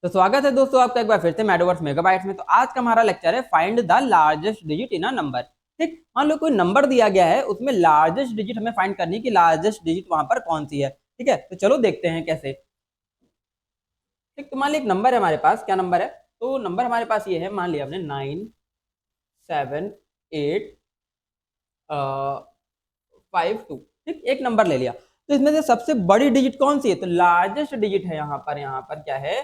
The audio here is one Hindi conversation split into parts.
तो स्वागत है दोस्तों आपका एक बार फिर से मेटावर्स मेगाबाइट्स में। तो आज का हमारा लेक्चर है find the largest digit in a number. ठीक, मान लो कोई नंबर दिया गया है, उसमें लार्जेस्ट डिजिट हमें फाइंड करनी है कि लार्जेस्ट डिजिट वहां पर कौन सी है। ठीक है, तो चलो देखते हैं कैसे। ठीक, तो मान लिया एक नंबर है हमारे पास, क्या नंबर है? तो नंबर हमारे पास ये है, मान लिया हमने 9, 7, 8, 5, 2। ठीक, एक नंबर ले लिया। तो इसमें से सबसे बड़ी डिजिट कौन सी है? तो लार्जेस्ट डिजिट है यहाँ पर क्या है?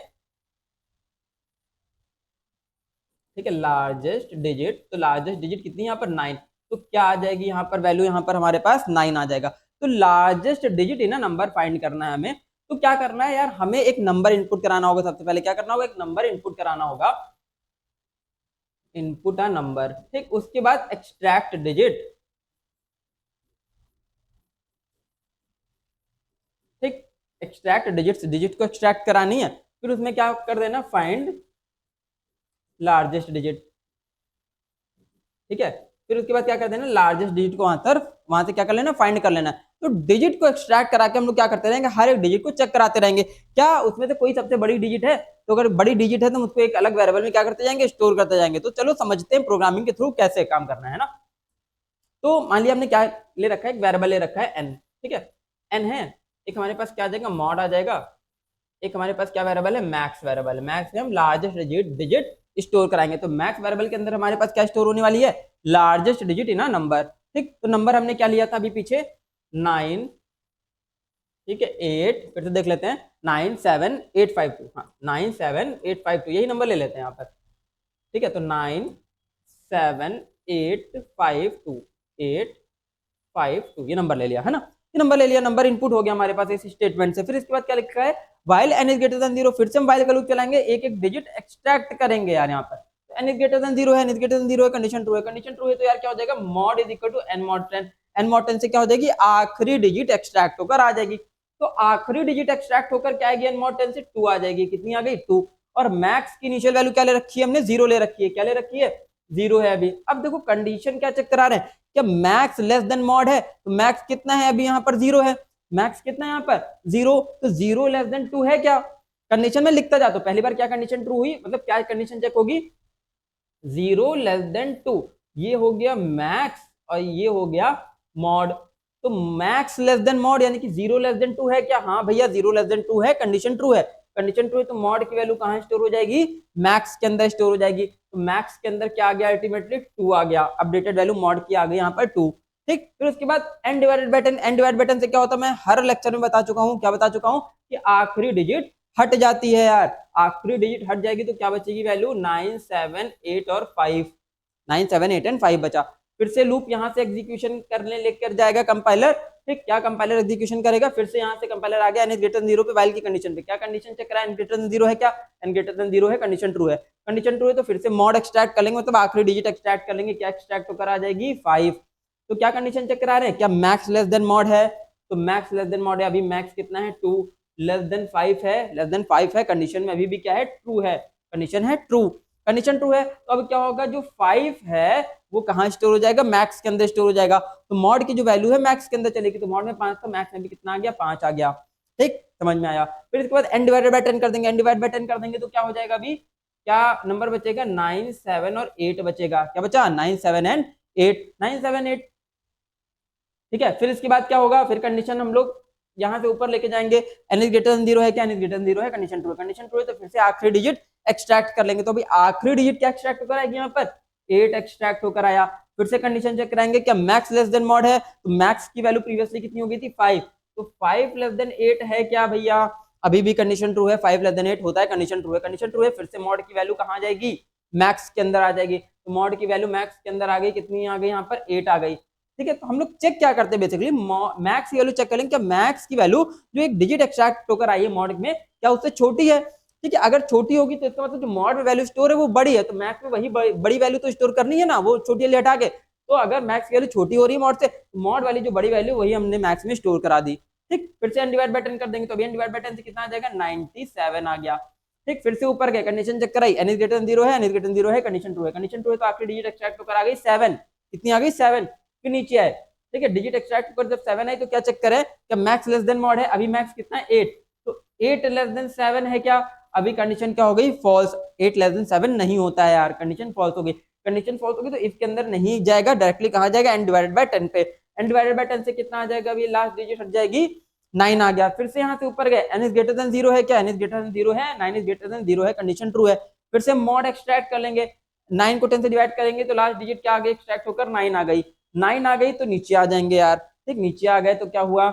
ठीक है, लार्जेस्ट डिजिट। तो लार्जेस्ट डिजिट कितनी है यहाँ पर? 9। तो क्या आ जाएगी यहाँ पर वैल्यू? यहाँ पर हमारे पास 9 आ जाएगा। तो largest digit in a number find करना है हमें। तो क्या करना है यार, हमें एक नंबर इनपुट कराना होगा। सबसे पहले क्या करना होगा? एक नंबर इनपुट कराना होगा, इनपुट अ नंबर। ठीक, उसके बाद एक्सट्रैक्ट डिजिट। ठीक, एक्सट्रैक्ट डिजिट, डिजिट को एक्सट्रैक्ट करानी है। फिर उसमें क्या कर देना? Find largest digit. ठीक है, फिर उसके बाद क्या कर देना? लार्जेस्ट डिजिट को वहां से क्या कर लेना? फाइंड कर लेना। तो डिजिट को एक्सट्रैक्ट करा के हम लोग क्या करते रहेंगे? हर एक डिजिट को चेक कराते रहेंगे, क्या उसमें से कोई सबसे बड़ी डिजिट है? तो अगर बड़ी डिजिट है तो उसको एक अलग वेरिएबल में क्या करते जाएंगे? स्टोर करते जाएंगे। तो चलो समझते हैं प्रोग्रामिंग के थ्रू कैसे काम करना है ना। तो मान लिया हमने क्या ले रखा है? एक वेरिएबल ले रखा है एन। ठीक है, एन है। एक हमारे पास क्या आ जाएगा? मॉड आ जाएगा। एक हमारे पास क्या वेरिएबल है? Max variable. मैक्स में हम लार्जेस्ट डिजिट स्टोर कराएंगे। तो मैक्स वेरिएबल के अंदर हमारे पास क्या स्टोर होने वाली है? Largest digit in a number. ठीक, तो नंबर हमने क्या लिया था अभी पीछे? 9। ठीक है, 8। फिर से देख लेते हैं, 9, 7, 8, 5, 2। हाँ, 9, 7, 8, 5, 2 यही नंबर ले लेते हैं यहाँ पर। ठीक है, तो 9, 7, 8, 5, 2, 8, 5, 2 ये नंबर ले लिया है ना। ये नंबर ले लिया, नंबर इनपुट हो गया हमारे पास इस स्टेटमेंट से। फिर इसके बाद क्या लिखा है? While N is greater than 0। फिर से हम वाइल का लूप चलाएंगे, एक एक डिजिट एक्सट्रैक्ट करेंगे यार यहाँ पर। एन इज ग्रेटर देन 0 है, एन इज ग्रेटर देन 0 है, कंडीशन ट्रू है। कंडीशन ट्रू है तो यार क्या हो जाएगा? Mod is equal to N mod 10। N mod 10 से क्या हो जाएगी? आखिरी डिजिट एक्सट्रैक्ट होकर आ जाएगी। तो आखिरी डिजिट एक्सट्रैक्ट होकर क्या आएगी? एन मॉड 10 से 2 आ जाएगी। कितनी आ गई? 2। और मैक्स की इनिशियल वैल्यू क्या ले रखी है हमने? 0 ले रखी है। क्या ले रखी है? 0 है अभी। अब देखो कंडीशन क्या चेक करा रहे हैं, क्या मैक्स लेस देन मॉड है? तो मैक्स कितना है अभी? यहाँ पर 0 है। मैक्स कितना है यहाँ पर? 0। तो 0 लेस देन 2 है क्या? कंडीशन में लिखता जाता हूं, पहली बार क्या कंडीशन ट्रू हुई, मतलब क्या कंडीशन चेक होगी? 0 लेस देन 2। ये हो गया मैक्स और ये हो गया मॉड। तो मैक्स लेस देन मॉड यानी कि 0 लेस देन 2 है क्या? हाँ भैया, 0 लेस देन 2 है, कंडीशन ट्रू है। कंडीशन ट्रू है तो मॉड की वैल्यू कहां स्टोर हो जाएगी? मैक्स के अंदर स्टोर हो जाएगी। तो मैक्स के अंदर क्या आ गया? अल्टीमेटली 2 आ गया। अपडेटेड वैल्यू मॉड की आ गई यहाँ पर 2। ठीक, फिर उसके बाद N divided by 10। N divide by 10 से क्या होता है? मैं हर लेक्चर में बता चुका हूँ। क्या बता चुका हूँ? कि आखिरी डिजिट हट जाती है यार। आखिरी डिजिट हट जाएगी तो क्या बचेगी वैल्यू? 9, 7, 8 और 5। 9, 7, 8 एंड 5 बचा। फिर से लूप यहाँ से एग्जीक्यूशन करने लेकर जाएगा कंपाइलर। ठीक, क्या कंपाइलर एग्जीक्यूशन करेगा? फिर से यहाँ से कंपाइलर आ गया एन ग्रेटर 0 पे वाइल की कंडीशन पे। क्या कंडीशन चेक करा? एन ग्रेटर 0 है क्या? एन ग्रेटर 0 है, कंडीशन ट्रू है। कंडीशन ट्रू है तो फिर से मॉड एक्सट्रैक्ट कर लेंगे, मतलब आखिरी डिजिट एक्सट्रैक्ट कर लेंगे। क्या एक्सट्रैक्ट होकर आ जाएगी? 5। तो क्या कंडीशन चेक करा रहे हैं? क्या मैक्स लेस देन मॉड है? तो मैक्स लेस देन मॉड है। अभी मैक्स कितना है? 2। लेस देन 5 है, लेस देन 5 है, कंडीशन में अभी भी क्या है? ट्रू है। कंडीशन है ट्रू। कंडीशन ट्रू है तो अब क्या होगा? जो 5 है वो कहाँ स्टोर हो जाएगा? मैक्स के अंदर स्टोर हो जाएगा। तो मॉड की जो वैल्यू है मैक्स के अंदर चलेगी। तो मॉड में 5 था, मैक्स में भी कितना आ गया? 5 आ गया। ठीक, समझ में आया। फिर इसके बाद एन डिवाइडेड बाय 10 कर देंगे। एन डिवाइड बाय 10 कर देंगे तो क्या हो जाएगा? अभी क्या नंबर बचेगा? 9, 7 और 8 बचेगा। क्या बचा? 9, 7 एंड 8। 9, 7, 8। ठीक है, फिर इसके बाद क्या होगा? फिर कंडीशन हम लोग यहाँ से ऊपर लेके जाएंगे। एन इज ग्रेटर देन 0 है क्या? एन इज ग्रेटर देन 0 है, कंडीशन ट्रू है। कंडीशन ट्रू है तो फिर से आखिरी डिजिट एक्सट्रैक्ट कर लेंगे। तो अभी आखिरी डिजिट क्या एक्सट्रैक्ट होकर आएगी? यहाँ पर 8 एक्सट्रैक्ट होकर आया। फिर से कंडीशन चेक कराएंगे, क्या मैक्स लेस देन मॉड है? तो मैक्स की वैल्यू प्रीवियसली कितनी हो गई थी? 5। तो 5 लेस देन 8 है क्या भैया? अभी भी कंडीशन ट्रू है। 5 लेस देन 8 होता है, कंडीशन ट्रू है। कंडीशन ट्रू है, फिर से मॉड की वैल्यू कहाँ आ जाएगी? मैक्स के अंदर आ जाएगी। तो मॉड की वैल्यू मैक्स के अंदर आ गई, कितनी आ गई? यहाँ पर 8 आ गई। ठीक है, तो हम लोग चेक क्या करते हैं बेसिकली? मैक्स की वैल्यू चेक करेंगे, क्या मैक्स की वैल्यू जो एक डिजिट एक्सट्रैक्ट होकर आई है मॉड में, क्या उससे छोटी है? ठीक है, अगर छोटी होगी तो इसका मतलब जो मॉड में वैल्यू स्टोर है वो बड़ी है। तो मैक्स में वही बड़ी वैल्यू तो स्टोर करनी है ना, वो छोटी वाली हटा के। तो अगर मैक्स की वैल्यू छोटी हो रही है मॉड से, तो मॉड वाली जो बड़ी वैल्यू वही हमने मैक्स में स्टोर करा दी। ठीक, फिर से एन डिवाइड बाय 10 कर देंगे। तो अभी एन डिवाइड बाय 10 से कितना आ जाएगा? 97 आ गया। ठीक, फिर से ऊपर गए, कंडीशन चेक कराई, एन इज ग्रेटर देन 0 है, एन इज ग्रेटर देन 0 है, कंडीशन ट्रू है। कंडीशन ट्रू है तो आखिरी डिजिट एक्सट्रैक्ट होकर आ गई 7। कितनी आ गई? 7। फिर नीचे आए, ठीक है, डिजिट एक्सट्रैक्ट पर जब 7 है तो क्या चेक करें? क्या मैक्स लेस देन मॉड है? अभी मैक्स कितना है? 8। तो 8 लेस देन 7 है क्या? अभी कंडीशन क्या हो गई, फॉल्स, 8 लेस देन 7 नहीं होता है यार, कंडीशन फॉल्स हो गई। कंडीशन फॉल्स हो गई तो इफ के अंदर नहीं जाएगा, डायरेक्टली कहां जाएगा, n डिवाइडेड बाय 10 पे। n डिवाइडेड बाय 10 से कितना आ जाएगा, अभी लास्ट डिजिट हट जाएगी, 9 आ गया। फिर से यहाँ से ऊपर गए, n इज ग्रेटर देन 0 है क्या, n इज ग्रेटर देन 0 है, 9 इज ग्रेटर देन 0 है, कंडीशन ट्रू है। फिर से मॉड एक्सट्रैक्ट कर लेंगे, 9 को 10 से डिवाइड करेंगे तो लास्ट डिजिट क्या आ गई, एक्सट्रैक्ट होकर 9 आ गई। 9 आ गई तो नीचे आ जाएंगे यार, ठीक, नीचे आ गए तो क्या हुआ,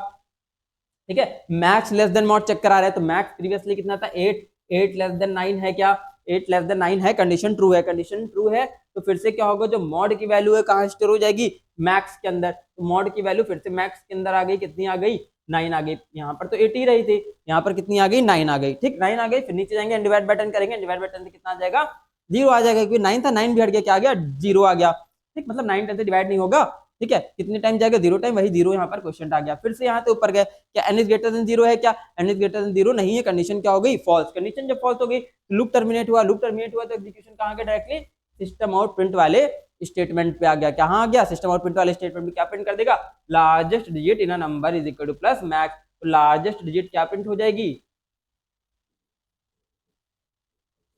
ठीक है, max less then mod check करा रहे हैं, तो मैक्स प्रीवियसली कितना था 8, 8 लेस देन 9 है क्या, 8 लेस देन 9 है, कंडीशन ट्रू है, कंडीशन ट्रू है। तो फिर से क्या होगा, जो मॉड की वैल्यू है कहाँ स्टोर हो जाएगी, मैक्स के अंदर। तो मॉड की वैल्यू फिर से मैक्स के अंदर आ गई, कितनी आ गई, 9 आ गई। यहाँ पर तो 8 ही रही थी, यहाँ पर कितनी आ गई, 9 आ गई, ठीक, 9 आ गई। फिर नीचे जाएंगे, डिवाइड बाय 10 करेंगे, डिवाइड बाय 10 से कितना आ जाएगा, 0 आ जाएगा, क्योंकि 9 था, 9 भी हट गया, क्या आ गया, 0 आ गया, ठीक, मतलब 9 10 से डिवाइड नहीं होगा, ठीक है, कितने टाइम जाएगा, 0 टाइम, वही 0 यहाँ पर क्वेश्चन आ गया। फिर से यहाँ से ऊपर गए, क्या n इज ग्रेटर देन 0 है क्या, n इज ग्रेटर देन 0 नहीं है, कंडीशन क्या हो गई, फॉल्स। कंडीशन जब फॉल्स हो गई, लूप टर्मिनेट हुआ, लूप टर्मिनेट हुआ तो एग्जीक्यूशन कहाँ गया, डायरेक्टली सिस्टम आउट प्रिंट वाले स्टेटमेंट पे आ गया। कहाँ आ गया, सिस्टम आउट प्रिंट वाले स्टेटमेंट में क्या प्रिंट कर देगा, largest digit in a number is equal two plus max. तो लार्जेस्ट डिजिट क्या प्रिंट हो जाएगी,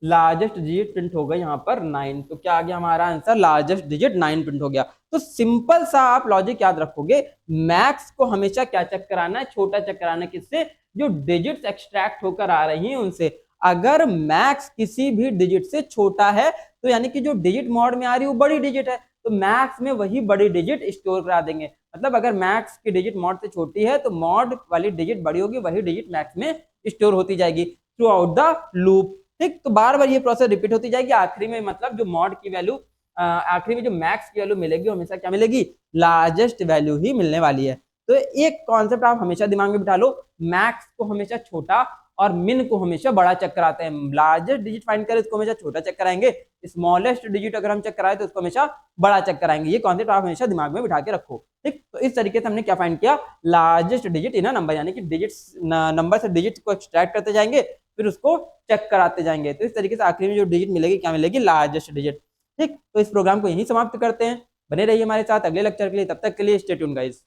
लार्जेस्ट डिजिट प्रिंट होगा यहाँ पर 9। तो क्या आ गया हमारा आंसर, लार्जेस्ट डिजिट 9 प्रिंट हो गया। तो सिंपल सा आप लॉजिक याद रखोगे, मैक्स को हमेशा क्या चेक कराना है, छोटा चेक कराना है, किससे, जो डिजिट्स एक्सट्रैक्ट होकर आ रही हैं उनसे। अगर मैक्स किसी भी डिजिट से छोटा है तो यानी कि जो डिजिट मॉड में आ रही है वो बड़ी डिजिट है, तो मैक्स में वही बड़ी डिजिट स्टोर करा देंगे। मतलब अगर मैक्स की डिजिट मॉड से छोटी है तो मॉड वाली डिजिट बड़ी होगी, वही डिजिट मैक्स में स्टोर होती जाएगी थ्रू आउट द लूप, ठीक। तो बार बार ये प्रोसेस रिपीट होती जाएगी, आखिरी में मतलब जो मॉड की वैल्यू, आखिरी में जो मैक्स की वैल्यू मिलेगी हमेशा क्या मिलेगी, लार्जेस्ट वैल्यू ही मिलने वाली है। तो एक कॉन्सेप्ट आप हमेशा दिमाग में बिठा लो, मैक्स को हमेशा छोटा और मिन को हमेशा बड़ा चेक कराते हैं। लार्जेस्ट डिजिट फाइंड करें इसको हमेशा छोटा चेक कराएंगे, स्मॉलेस्ट डिजिट अगर हम चेक कराए तो उसको हमेशा बड़ा चेक कराएंगे। ये कॉन्सेप्ट आप हमेशा दिमाग में बिठा के रखो, ठीक। तो इस तरीके से हमने क्या फाइंड किया, largest digit in a number, यानी कि डिजिट्स नंबर से डिजिट को एक्सट्रैक्ट करते जाएंगे, फिर उसको चेक कराते जाएंगे। तो इस तरीके से आखिरी में जो डिजिट मिलेगी क्या मिलेगी, लार्जेस्ट डिजिट, ठीक। तो इस प्रोग्राम को यहीं समाप्त करते हैं, बने रहिए हमारे साथ अगले लेक्चर के लिए, तब तक के लिए स्टे ट्यून्ड गाइस।